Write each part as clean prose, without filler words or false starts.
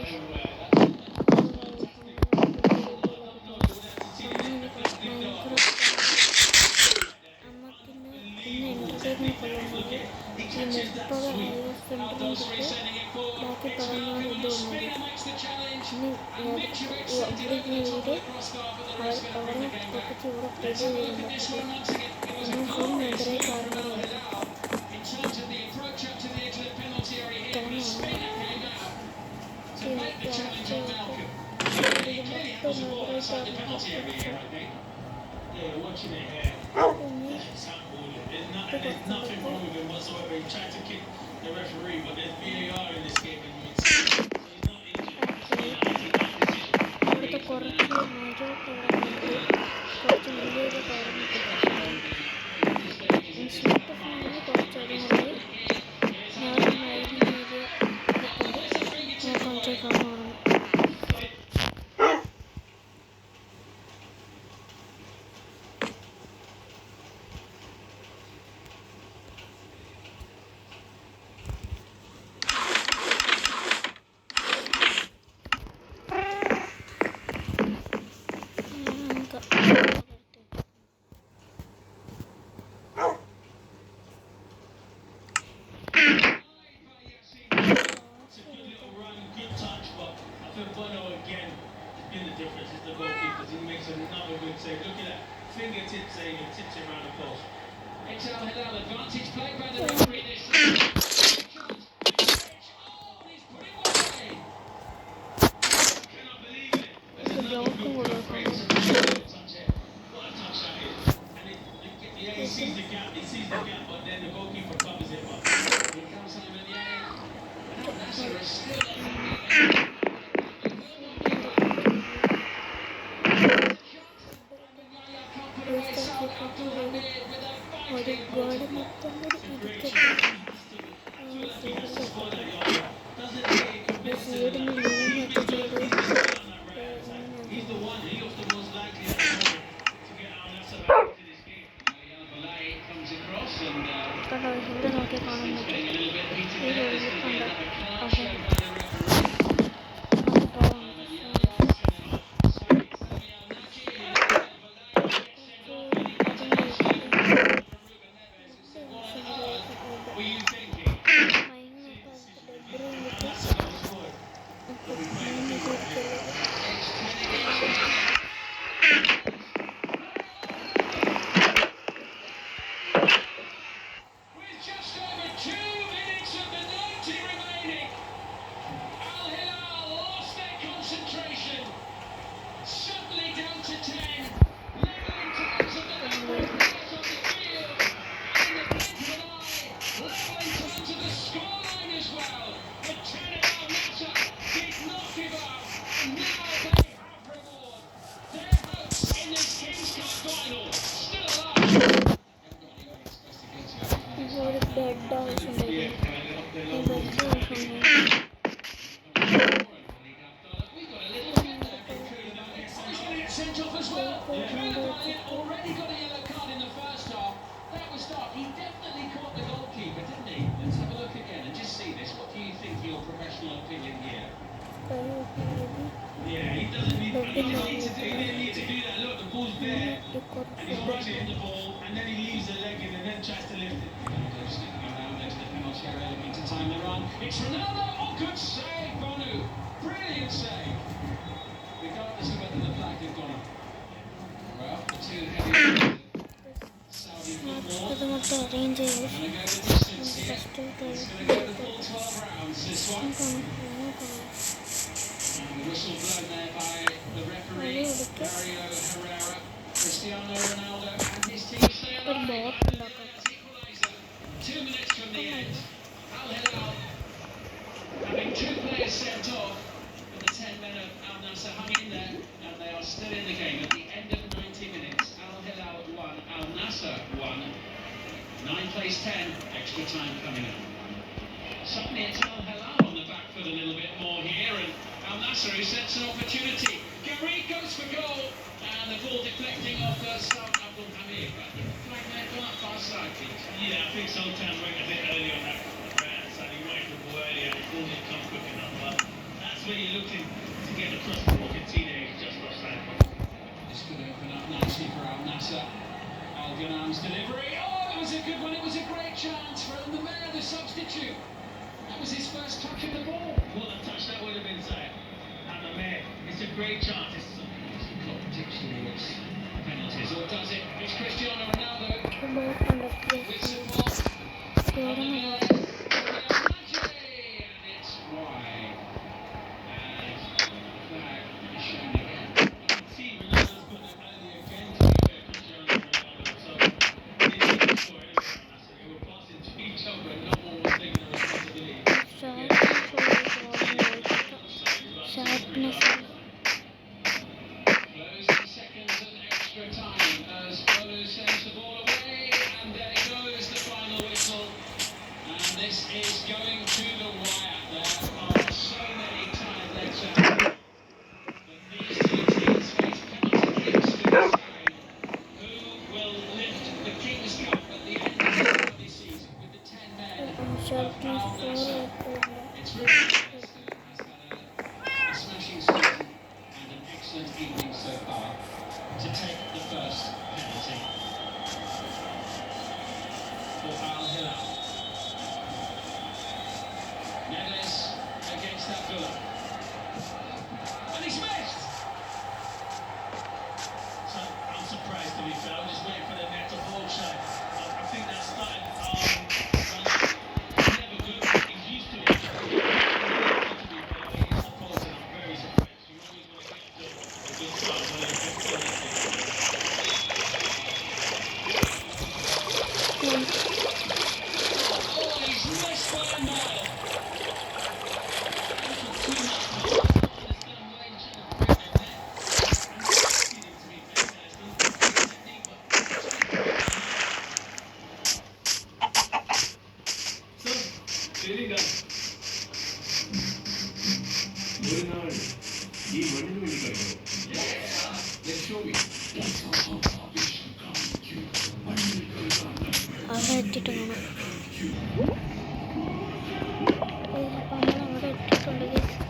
ബാക്കി 14 ഇത് വന്നത് ഇനി അവിടേക്ക് വീട് അവരെ പൊട്ടിച്ച് ഇവിടെ പെരി വീഴുമ്പോൾ ഒന്നും ഫുൾ നെതിരായി കാരണമാണ് the referee, but there's VAR in this game and ഇവിടുത്തെ കുറച്ച് കുറച്ച് വീഡിയോയിൽ ഇൻസ്റ്റ ഫോണിൽ കുറച്ചതും കൂടി ഞാൻ കുറച്ച് കാണുന്നു. fingertip save and tips it around the post. Al Hilal advantage played by the referee this time. Cannot believe it. What a touch that is. And he sees the gap, but then the goalkeeper covers it up. Here comes Simon Yang. Nasser is still ഒരു goal മൊത്തം കൂടി സൈഡിന് ലീനൊക്കെ ചെയ്ത് കണ്ടോ ഇവിടെ നോക്കി കാണാൻ പറ്റും ഈ ഒഴുകുന്നുണ്ട് പക്ഷേ ബെഡ് ആവശ്യമുണ്ടായിരുന്നു ഈ ബെഡ് ആവശ്യമുണ്ടായിരുന്നു already got a yellow card in the first half. That was start. He definitely caught the goalkeeper, didn't he? Let's have a look again and just see this. What do you think, your professional opinion here? Yeah, he doesn't need, he didn't need to do that. Look, the ball's there, and he's already hit the ball, and then he leaves the leg in and then tries to lift it. Around next to the penalty area, looking to time the run. It's Ronaldo. Oh, good save, Bonu. Brilliant save. Regardless of whether the flag had gone up. Well, the two heavy Saudi football. അത് മൊത്തം arrange ചെയ്ത് first Whistle blown there by the referee, Dario Herrera. Cristiano Ronaldo and his team stay ഒരു alive. Boat ഉണ്ടാക്കാം. Equaliser. 2 minutes from the end. Al Hilal having 2 players sent off, but the 10 men of Al Nassr hung in there, and they are still in the game at the end of 90 minutes. Al Hilal 1, Al Nassr 1. 9 plays 10, extra time coming up. Suddenly it's Al Hilal on the back foot a little bit more here, and Al Nassr who sets an opportunity. Gary goes for goal, and the ball deflecting off Saad Abdul Hamid. Flag may have gone up far side, please. Yeah, I think sometimes when I think earlier on that, so he waited for the ball earlier, the ball didn't come quick enough, but that's where you're looking to get across the Argentina is just offside. This could open up nicely for Al Nassr. Al Ghanam's delivery. Oh, it was a good one. It was a great chance for the Mayor, the substitute. That was his first touch of the ball. What a touch that would have been, Zaya. And the Mayor, it's a great chance. It's a clock ticks towards penalties. Or does it? It's Cristiano Ronaldo with support. This is going to the wire. There are so many timelines out. But these two teams face penalty kicks to decide who will lift the King's Cup at the end of this season with the 10 men of Al Nassr. It's really has had a smashing season and an excellent evening so far to take the first penalty for Al Hilal. Neves against Abdullah. And he's missed! So, I'm surprised to be fair. I'm just waiting for the net to hold shut. I think that started never good. He's used to it. To be fair, against the post, and I'm very surprised. You always want to get to a good start when they get quality. Oh, he's missed by a mile. അവിടെ ഇട്ടിട്ട് കാണാം. അപ്പം നമ്മളവിടെ ഇട്ടിട്ടുണ്ട് guys.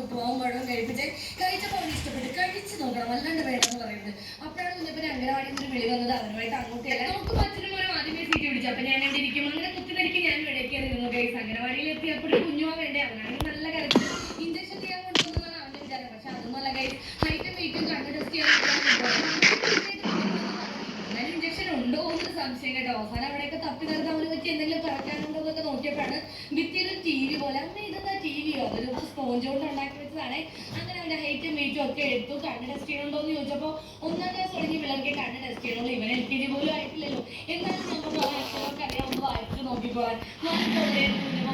ഉപ്പുമാവും പഴവും കഴിപ്പിച്ച് കഴിച്ചപ്പോൾ അവന് ഇഷ്ടപ്പെട്ട് കഴിച്ചു നോക്കണം അല്ലാണ്ട് വേണമെന്ന് പറയുന്നത്. അപ്പോഴാണ് കുഞ്ഞപ്പൻ അംഗനവാടിയിൽ നിന്ന് വിളി വന്നത്. അവനുമായിട്ട് അങ്ങോട്ടല്ല നമുക്ക് മറ്റൊരു മോനും ആദ്യമേ സീറ്റ് പിടിച്ചു. അപ്പൊ ഞാൻ എവിടെ ഇരിക്കും അങ്ങനെ കുത്തിനടിക്ക് ഞാൻ ഇടയ്ക്കായിരുന്നു ഗൈസ്. അംഗനവാടിയിൽ എത്തിയപ്പോഴും കുഞ്ഞുവാ വേണ്ടേ, അവനാണെങ്കിൽ നല്ല കരച്ചിൽ. ഇഞ്ചക്ഷൻ ചെയ്യാൻ കൊണ്ടുവന്നതാണ് അവന്റെ വിചാരം. പക്ഷെ അതൊന്നുമല്ല ഗൈസ്, ഹൈറ്റും വെയിറ്റും കണ്ണ് ടെസ്റ്റ് ചെയ്യാൻ ഇഞ്ചക്ഷൻ ഉണ്ടോ എന്നൊരു സംശയം കേട്ടോ. അവസാനം അവിടെയൊക്കെ തപ്പി നിർത്താൻ അവന് പറ്റി എന്തെങ്കിലും പറക്കാനുണ്ടോ എന്നൊക്കെ നോക്കിയപ്പോഴാണ് ഭിത്തിയിൽ ഒരു TV പോലെ. അന്ന് ഇതെന്താ TV യോ, അതൊരു സ്പോഞ്ച് കൊണ്ട് ഉണ്ടാക്കി വെച്ചതാണ്. അങ്ങനെ അവന്റെ ഹൈറ്റും വെയിറ്റും ഒക്കെ എടുത്തു. കണ്ണ് ടെസ്റ്റ് ചെയ്യണുണ്ടോ എന്ന് ചോദിച്ചപ്പോൾ 1ാം ക്ലാസ് തുടങ്ങി പിള്ളേർക്ക് കണ്ണ് ടെസ്റ്റ് ചെയ്യണുള്ളൂ, ഇവൻ LKG പോലും ആയിട്ടില്ലല്ലോ. എന്നാലും നമുക്ക് അക്ഷരമൊക്കെ അറിയാം, ഒന്ന് വായിച്ച് നോക്കിക്കോളാൻ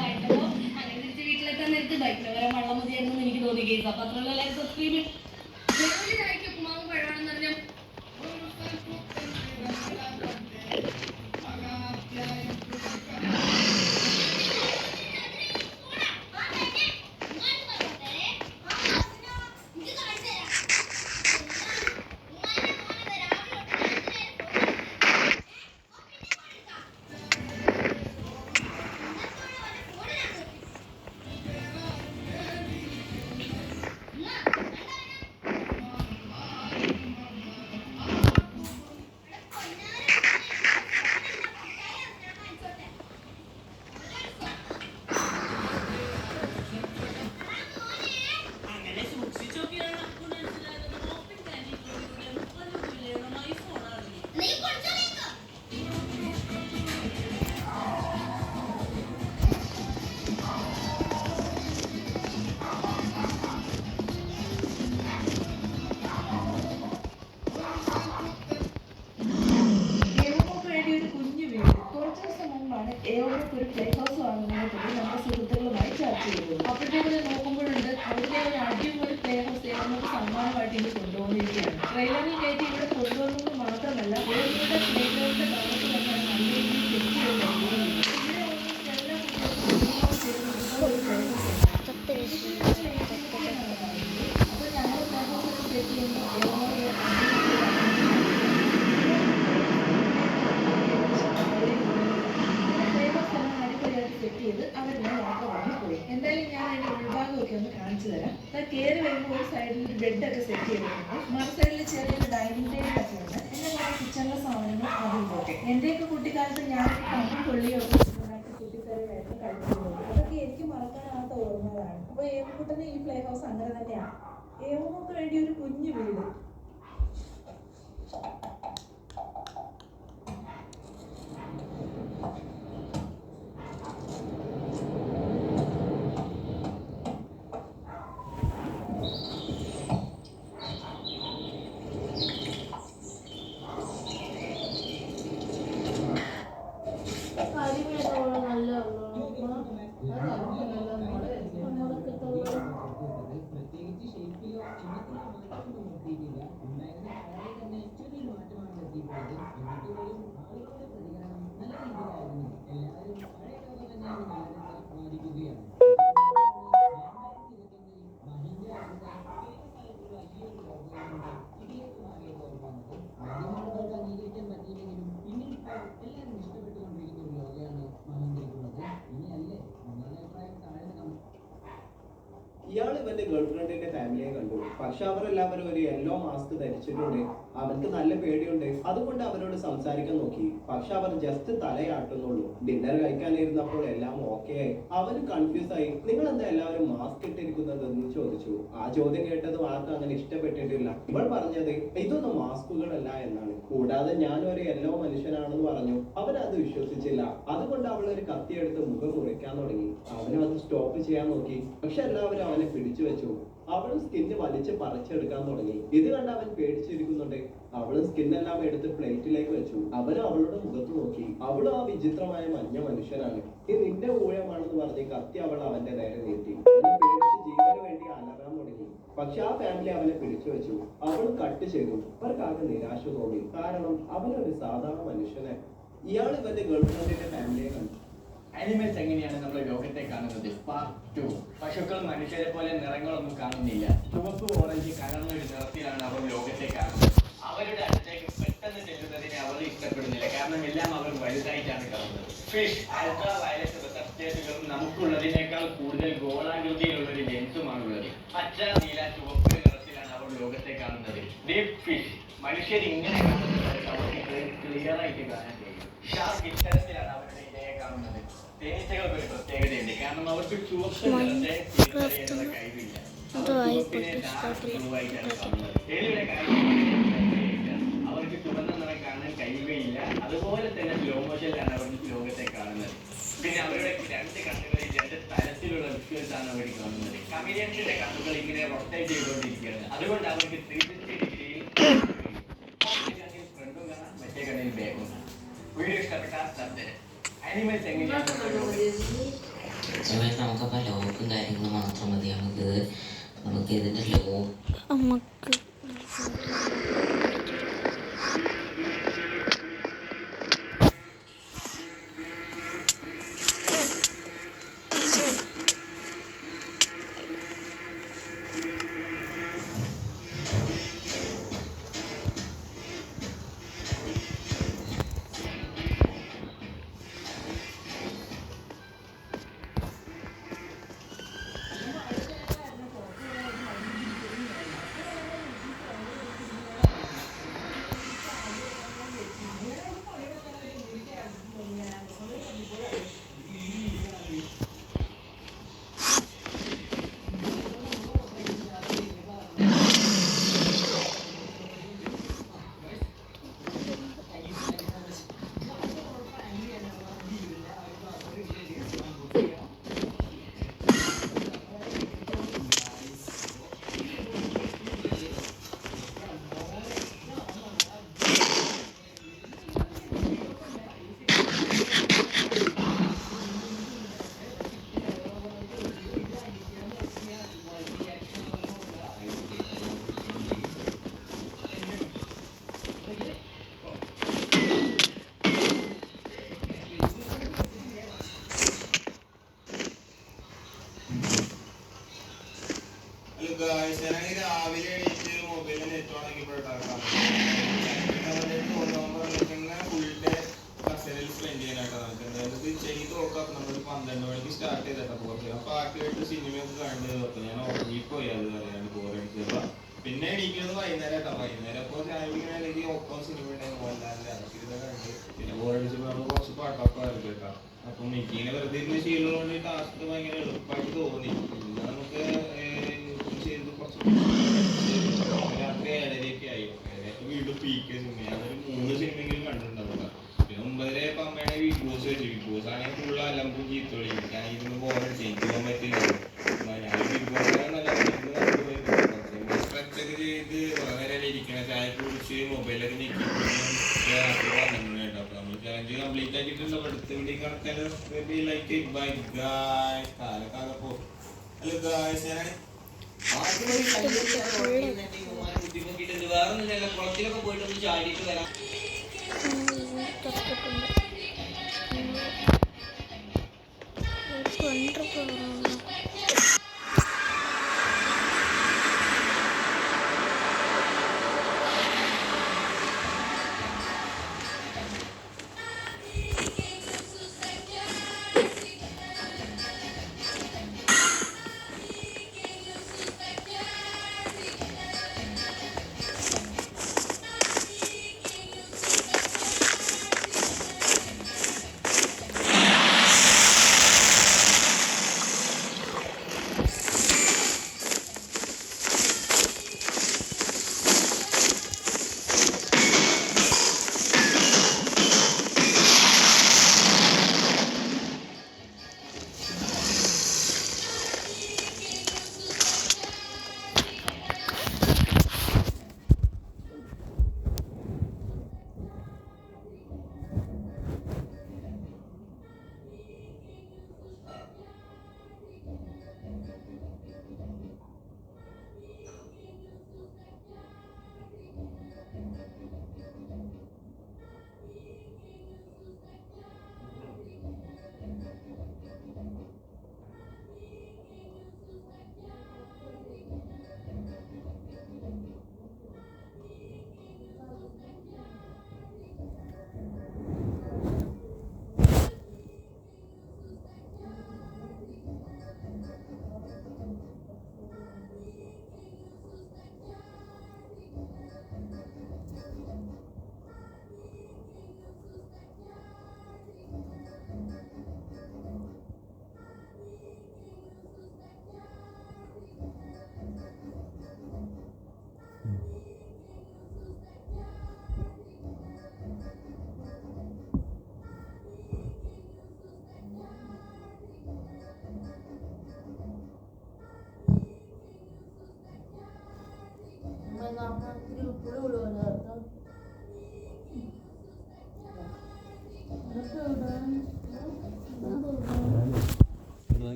വായിച്ചപ്പോൾ അങ്ങനെ തിരിച്ച് വീട്ടിലെത്താൻ നേരത്ത് ബൈക്കിൽ വരാൻ വെള്ളം മതിയായിരുന്നു എനിക്ക് തോന്നി കേസ്. അപ്പൊ അത്രയുള്ള എല്ലാവരും സബ്സ്ക്രൈബ് ചായക്ക് ഉപ്പുമാവും പഴമാണെന്ന് പറഞ്ഞു. ഒരു പ്ലേ ഹൗസ് വാങ്ങുന്നതിനെ പറ്റി നമ്മുടെ സുഹൃത്തുക്കളുമായി ചർച്ച ചെയ്തു. അപ്പോഴത്തേക്കും നോക്കുമ്പോഴുണ്ട് അവിടെ ഒരു അടിപൊളി പ്ലേ ഹൗസ് നമുക്ക് സമ്മാനമായിട്ട് ഇനി കൊണ്ടുപോകുന്നിരിക്കുകയാണ്. ട്രെയിലറിൽ കയറ്റി ഇവിടെ കൊണ്ടുവന്നത് മാത്രമല്ല, ഓരോരുടെ പ്ലേഗ്രൗണ്ടിന്റെ ഭാഗത്ത് തന്നെയാണ് നല്ല രീതിയിൽ സെറ്റ് ചെയ്തിട്ടുള്ളത്. ഇവിടെ ഓൾമോസ്റ്റ് എല്ലാ കുട്ടികൾക്കും ഒരു പ്ലേ ഹൗസ് ഉണ്ട്. അപ്പോൾ ഞങ്ങൾ പ്ലേ ഹൗസ് സെറ്റ് ചെയ്യുമ്പോൾ സെറ്റ് ചെയ്ത് അവരെന്നെ യാത്ര പറഞ്ഞു പോയി. എന്തായാലും ഞാൻ അതിന്റെ ഉൾഭാഗമൊക്കെ ഒന്ന് കാണിച്ചു തരാം. കയറി വരുമ്പോൾ ഒരു സൈഡിൽ ഒരു ബെഡൊക്കെ സെറ്റ് ചെയ്തിട്ടുണ്ട്. മറു സൈഡിൽ ചെറിയൊരു ഡൈനിങ് ടേബിൾ ഒക്കെ ഉണ്ട്. എന്റെ കുറെ കിച്ചണിലെ സാധനങ്ങൾ അതും. എന്റെയൊക്കെ കുട്ടിക്കാലത്ത് ഞാനൊക്കെ കമ്പും കൊള്ളിയൊക്കെ കുട്ടിക്കാരായിട്ട് കഴിച്ചിട്ടുണ്ട്. അതൊക്കെ എനിക്ക് മറക്കാനാവാത്ത ഓർമ്മകളാണ്. അപ്പൊ ഏവക്കുട്ടന് ഈ പ്ലേ ഹൗസ് അങ്ങനെ തന്നെയാണ്. ഏവങ്ങൾക്ക് വേണ്ടി ഒരു കുഞ്ഞു വീട്. ഇയാൾ ഇവന്റെ ഗേൾഫ്രണ്ടിന്റെ ഫാമിലിയെ കണ്ടു. പക്ഷെ അവരെല്ലാവരും ഒരു യെല്ലോ മാസ്ക് ധരിച്ചിട്ടുണ്ട്. അവർക്ക് നല്ല പേടിയുണ്ട്. അതുകൊണ്ട് അവരോട് സംസാരിക്കാൻ നോക്കി. പക്ഷെ അവർ ജസ്റ്റ് തലയാട്ടുന്നുള്ളൂ. ഡിന്നർ കഴിക്കാനിരുന്നപ്പോൾ എല്ലാം ഓക്കെ ആയി. അവന് കൺഫ്യൂസ് ആയി. നിങ്ങൾ എന്താ എല്ലാവരും മാസ്ക് ഇട്ടിരിക്കുന്നതെന്ന് ചോദിച്ചു. ആ ചോദ്യം കേട്ടതും ആർക്കും അങ്ങനെ ഇഷ്ടപ്പെട്ടിട്ടില്ല. ഇവൾ പറഞ്ഞത് ഇതൊന്നും മാസ്കുകളല്ല എന്നാണ്. കൂടാതെ ഞാനൊരു യെല്ലോ മനുഷ്യനാണെന്ന് പറഞ്ഞു. അവനത് വിശ്വസിച്ചില്ല. അതുകൊണ്ട് അവൾ ഒരു കത്തിയെടുത്ത് മുഖം മുറിക്കാൻ തുടങ്ങി. അവനും അത് സ്റ്റോപ്പ് ചെയ്യാൻ നോക്കി. പക്ഷെ എല്ലാവരും അവനെ പിടിച്ചു വെച്ചു. അവളും സ്കിന്ന് വലിച്ച് പറിച്ചെടുക്കാൻ തുടങ്ങി. ഇത് കണ്ട് അവൻ പേടിച്ചിരിക്കുന്നുണ്ട്. അവളും സ്കിന്നെല്ലാം എടുത്ത് പ്ലേറ്റിലേക്ക് വെച്ചു. അവനും അവളുടെ മുഖത്ത് നോക്കി. അവളും ആ വിചിത്രമായ മഞ്ഞ മനുഷ്യനാണ്. ഇത് നിന്റെ ഊഴമാണെന്ന് പറഞ്ഞ് കത്തി അവൾ അവന്റെ നേരെ നീട്ടി. അവനെ പേടിച്ച് ജീവന് വേണ്ടി അലറാൻ തുടങ്ങി. പക്ഷെ ആ ഫാമിലി അവനെ പിടിച്ചു വെച്ചു. അവൾ കട്ട് ചെയ്തു. അവർക്കാകെ നിരാശ തോന്നി. കാരണം അവനൊരു സാധാരണ മനുഷ്യനെ. ഇയാൾ ഇവന്റെ ഗേൾഫ്രണ്ടിന്റെ ഫാമിലിയെ കണ്ടു. ആനിമൽസ് എങ്ങനെയാണ് നമ്മൾ ലോകത്തെ കാണുന്നത്? പാർട്ട് 2. പശുക്കൾ മനുഷ്യരെ പോലെ നിറങ്ങളൊന്നും കാണുന്നില്ല. ചുവപ്പ് ഓറഞ്ച് കലർന്ന ഒരു നിറത്തിലാണ് അവർ ലോകത്തെ കാണുന്നത്. അവരുടെ അടുത്തേക്ക് പെട്ടെന്ന് ചെല്ലുന്നതിനെ അവർ ഇഷ്ടപ്പെടുന്നില്ല. കാരണം എല്ലാം അവർ വലുതായിട്ടാണ് കാണുന്നത്. ഫിഷ് അൾട്രാ വയലറ്റ് റിസപ്റ്റേഴ്സുകളും നമുക്കുള്ളതിനേക്കാൾ കൂടുതൽ ഗോളാകൃതിയിലുള്ള ഒരു ലെൻസുമാണുള്ളത്. പച്ച നീല ചുവപ്പ് നിറത്തിലാണ് അവർ ലോകത്തെ കാണുന്നത്. ഡീപ് ഫിഷ് മനുഷ്യർ ഇങ്ങനെ കാണുന്നത് അവർക്ക് ക്ലിയർ ആയിട്ട് കാണാൻ കഴിയും. ഷാർക്ക് ഇത്തരത്തിലാണ് അവരുടെ ഇരയെ കാണുന്നത്. തേനീച്ചകൾക്ക് ഒരു പ്രത്യേകതയുണ്ട്, കാരണം അവർക്ക് ചുവപ്പ് നിറത്തെ തിരിച്ചറിയാനുള്ള കഴിവില്ല. ചുവപ്പിനെ ചുവപ്പായിട്ടാണ് കാണുന്നത്. എലിയുടെ അവർക്ക് ചുവന്ന നിറം കാണാൻ കഴിയുകയില്ല. അതുപോലെ തന്നെ സ്ലോ മോഷനിലാണ് അവർ ലോകത്തെ കാണുന്നത്. പിന്നെ അവരുടെ രണ്ട് കണ്ണുകളിൽ രണ്ട് തരത്തിലുള്ള വിഷ്വൽസ് ആണ് അവർ കാണുന്നത്. കമീഡിയൻസിന്റെ കണ്ണുകൾ ഇങ്ങനെ റൊട്ടേറ്റ് ചെയ്തുകൊണ്ടിരിക്കുകയാണ്. അതുകൊണ്ട് അവർക്ക് 360 ഡിഗ്രിയിൽ ഫ്രണ്ടും കാണാം, മറ്റേ കണ്ണിൽ ബാക്കും കാണാം. വീഡിയോ ഇഷ്ടപ്പെട്ടാൽ ആനിമൽസ് എങ്ങനെയാണ് നമുക്കപ്പോൾ ലോക്കും കാര്യങ്ങളും മാത്രം മതി. നമുക്ക് ഇതിൻ്റെ നമുക്ക് രാവിലെ എണീറ്റ് മൊബൈലിൽ നെറ്റ് ഓണാക്കിയപ്പോഴാണ് ഫുൾ ഡേ കസേരയിൽ സ്പെൻഡ് ചെയ്യാനായിട്ട് നമുക്ക് എന്തായാലും ഇത് ചെയ്ത് നോക്കാം. നമ്മൾ 12 മണിക്ക് സ്റ്റാർട്ട് ചെയ്തിട്ടാണ് കുറച്ച് പാട്ടുമായിട്ട് സിനിമയൊക്കെ കണ്ട് നോക്കാം. ഞാൻ ഉറങ്ങിപ്പോയി, അത് പറയാണ്ട് ബോറടിച്ചപ്പോൾ പിന്നെ എണീക്കുന്നത് വൈകുന്നേരം. വൈകുന്നേരം അപ്പോൾ രാവിലെ ഒപ്പം സിനിമ ഉണ്ടായിരുന്നു മോഹൻലാലിൻ്റെ, അതൊക്കെ ഇത് കണ്ട് പിന്നെ ബോറടിച്ചപ്പോൾ നമ്മൾ കുറച്ച് പാട്ടൊക്കെ വരച്ചു കേട്ടോ. അപ്പം എനിക്കിങ്ങനെ വെറുതെ ഇരുന്ന് ശീലമുള്ളതുകൊണ്ട് ടാസ്ക് ഭയങ്കര എളുപ്പമായിട്ട് തോന്നി. പിന്നെ നമുക്ക് ചെയ്ത് കുറച്ച് രാത്രി 7:30 ആയി. വീണ്ടും പീക്ക് സിനിമ ഞാനൊരു 3 സിനിമയെങ്കിലും കണ്ടിട്ടുണ്ടാവുക. പിന്നെ 9:30 അമ്മയുടെ ബിഗ് ബോസ് വെച്ചു. ബിഗ് ബോസ് ആണെങ്കിൽ ഫുള്ള് അലമ്പും ചീത്തോളി. ഞാൻ ഇരുന്ന് ബോറടിച്ച് എനിക്ക് പോകാൻ പറ്റില്ല. ഞാൻ ബിഗ് ബോസ് നല്ല സ്ട്രെച്ചൊക്കെ ചെയ്ത് വളരെ നേരം ഇരിക്കണം, ചായ കുടിച്ച് മൊബൈലൊക്കെ ഞെക്കി രാത്രി 12 അപ്പൊ നമ്മൾ ചാലഞ്ച് കംപ്ലീറ്റ് ആക്കിയിട്ടുണ്ടോ. അടുത്ത വീഡിയോ കണക്കാൻ ലൈക്ക് ബൈ ഗായ്സ്. കാലക്കാലപ്പോ ഹലോ ഗായ്സ്, ഞാൻ ബുദ്ധിമുട്ടിട്ടുണ്ട്. വേറെ ഒന്നും കുളത്തിലൊക്കെ പോയിട്ടൊന്ന് ചാടിയിട്ട് വരാം.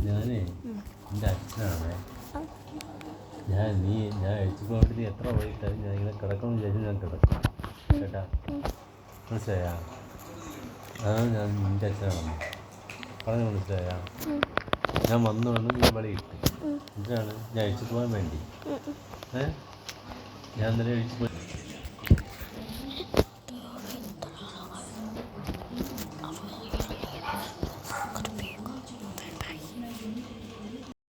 ഞാനേ എൻ്റെ അച്ഛനാണേ. ഞാൻ അഴിച്ചുകൊണ്ട് നീ എത്ര വൈകിട്ടായി ഞാൻ ഇങ്ങനെ കിടക്കണം വിചാരിച്ചു ഞാൻ കിടക്കും കേട്ടാ, മനസ്സിലായാ? ഞാൻ നിൻ്റെ അച്ഛനാണ് പറഞ്ഞു, മനസ്സിലായാ? ഞാൻ വന്നു നീ വെളിയിട്ട് എന്തിനാണ് ഞാൻ അഴിച്ചു പോകാൻ വേണ്ടി? ഞാൻ ഇന്നലെ അഴിച്ചു പോയി.